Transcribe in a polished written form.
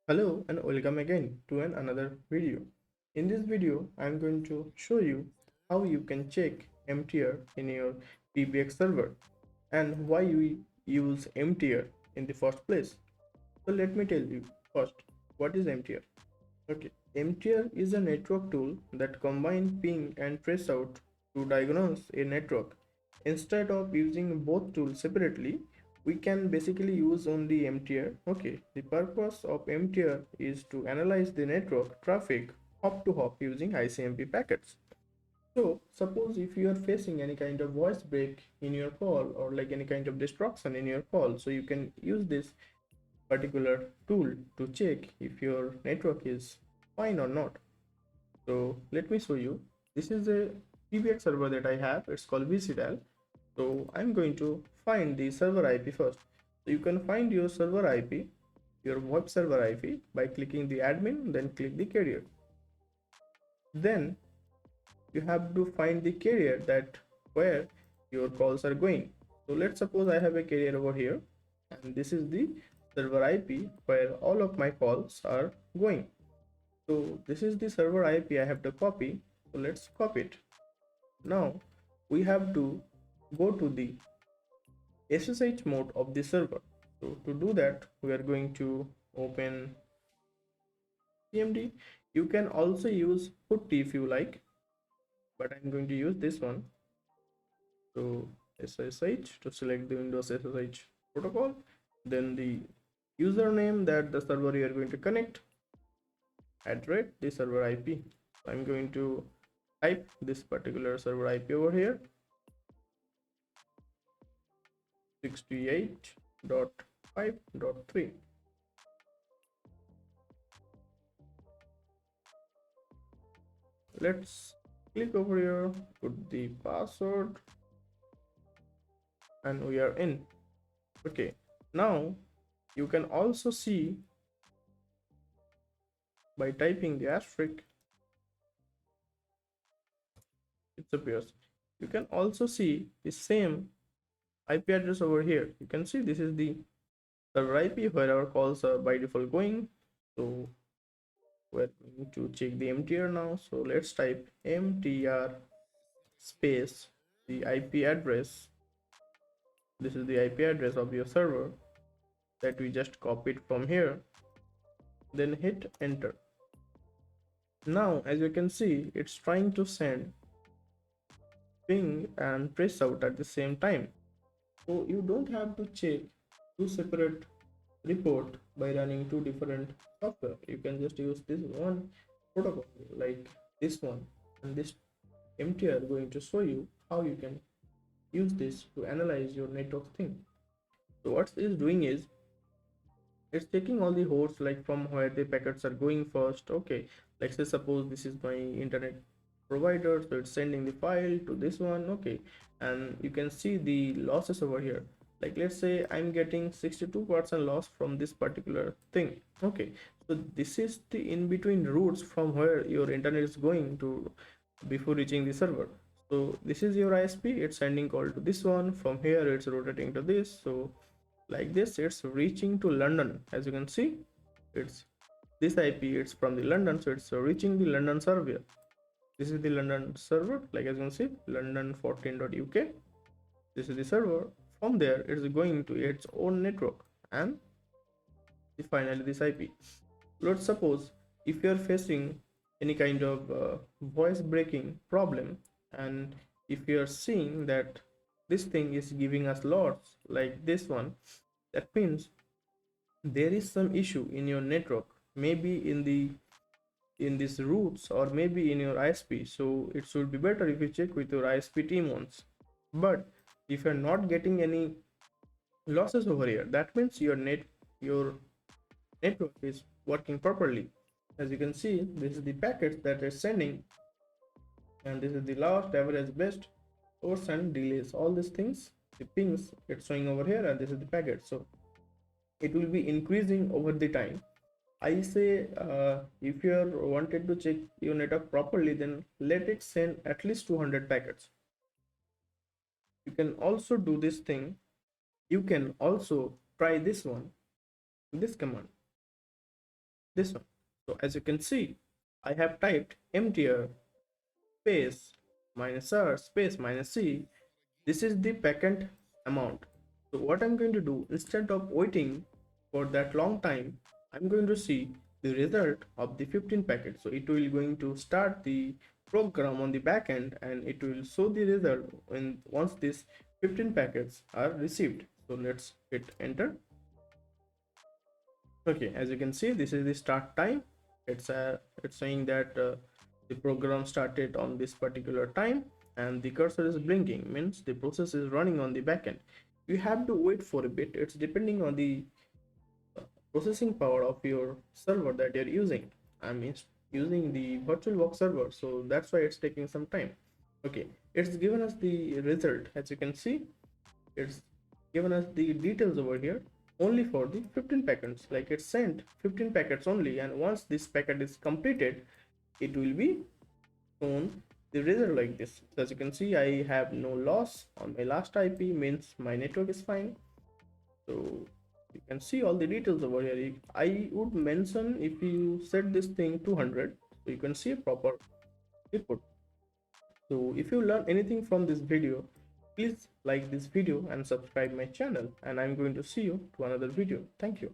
Hello and welcome again to another video. In this video, I am going to show you how you can check MTR in your PBX server and why we use MTR in the first place. So let me tell you first, what is MTR? Okay, MTR is a network tool that combines ping and traceroute to diagnose a network. Instead of using both tools separately, we can basically use only MTR. Okay, the purpose of MTR is to analyze the network traffic hop to hop using ICMP packets. So, suppose if you are facing any kind of voice break in your call or like any kind of destruction in your call, so you can use this particular tool to check if your network is fine or not. So let me show you. This is a PBX server that I have. It's called VCDAL. So I'm going to find the server IP first. So you can find your server IP, your web server IP by clicking the admin, then click the carrier. Then you have to find the carrier that where your calls are going. So let's suppose I have a carrier over here, and this is the server IP where all of my calls are going. So this is the server IP I have to copy. So let's copy it. Now we have to go to the SSH mode of the server. So to do that, we are going to open CMD. You can also use putty if you like, but I'm going to use this one. So SSH to select the Windows SSH protocol, then the username that the server you are going to connect, address the server IP. So I'm going to type this particular server IP over here, 68.5.3. Let's click over here, put the password, and we are in. Okay, now you can also see by typing the asterisk, it appears. You can also see the same IP address over here. You can see this is the server IP where our calls are by default going. So we're going to check the MTR now. So let's type MTR space the IP address. This is the IP address of your server that we just copied from here. Then hit enter. Now as you can see, it's trying to send ping and trace out at the same time. So you don't have to check two separate report by running two different software. You can just use this one protocol like this one, and this MTR going to show you how you can use this to analyze your network thing. So what it's doing is it's taking all the hosts like from where the packets are going first. Okay, like say suppose this is my internet provider, so it's sending the file to this one. Okay, and you can see the losses over here. Like let's say I'm getting 62% loss from this particular thing. Okay, so this is the in between routes from where your internet is going to before reaching the server. So this is your ISP, it's sending call to this one, from here it's rotating to this. So like this it's reaching to London. As you can see, it's this IP, it's from the London, so it's reaching the London server. This is the London server, like as you can see, london14.uk. This is the server. From there it's going to its own network, and finally this IP. Let's suppose if you are facing any kind of voice breaking problem, and if you are seeing that this thing is giving us lots like this one, that means there is some issue in your network, maybe in these routes or maybe in your ISP. So it should be better if you check with your ISP team once. But if you're not getting any losses over here, that means your network is working properly. As you can see, this is the packets that are sending, and this is the last, average, best, source, and delays. All these things, the pings, it's showing over here, and this is the packet. So it will be increasing over the time. I say if you are wanted to check your network properly, then let it send at least 200 packets. You can also do this thing. You can also try this one, this command. this one. So as you can see, I have typed MTR space minus R space minus C. This is the packet amount. So what I'm going to do, instead of waiting for that long time, I'm going to see the result of the 15 packets. So it will going to start the program on the back end, and it will show the result when once these 15 packets are received. So let's hit enter. Okay, as you can see, this is the start time. It's saying that the program started on this particular time, and the cursor is blinking, means the process is running on the backend. You have to wait for a bit. It's depending on the processing power of your server that you're using. I mean, using the VirtualBox server, so that's why it's taking some time. Okay, it's given us the result. As you can see, it's given us the details over here only for the 15 packets. Like, it's sent 15 packets only, and once this packet is completed, it will be shown the result like this. So as you can see, I have no loss on my last IP, means my network is fine. So you can see all the details over here. I would mention, if you set this thing 200, so you can see a proper input. So if you learn anything from this video, please like this video and subscribe my channel, and I'm going to see you to another video. Thank you.